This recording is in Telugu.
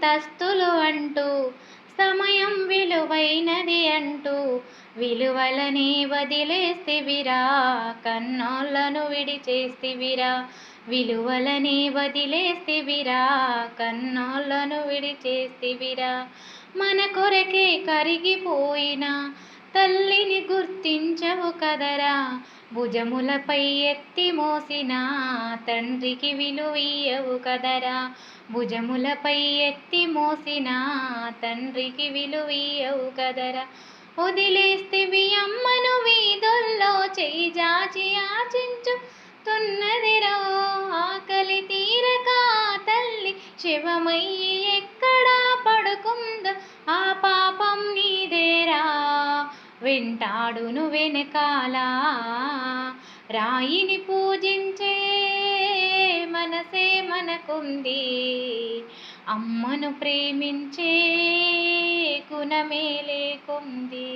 అంతస్తులు అంటూ సమయం విలువైనది అంటూ విలువలనే వదిలేస్తివిరా, కన్నోళ్ళను విడిచేస్తివిరా. విలువలనే వదిలేస్తివిరా, కన్నోళ్ళను విడిచేస్తివిరా. మన కొరకే కరిగిపోయిన తల్లిని గుర్తించవు కదరా, భుజములపై ఎత్తి మోసిన తండ్రికి విలువియ్యవు కదరా. భుజములపై ఎత్తి మోసిన తండ్రికి విలువియ్యవు కదరా. వదిలేస్తివి అమ్మను వీధుల్లో చెయ్యి జాచి యాచించుతున్నదిరో, ఆకలి తీరక తల్లి శవమయ్యి ఎక్కడా పడుకుందో ఆ పాపం నీదేరా. వెంటాడును వెనకాల రాయిని పూజించే మనసే మనకుంది, అమ్మను ప్రేమించే గుణమే లేకుంది.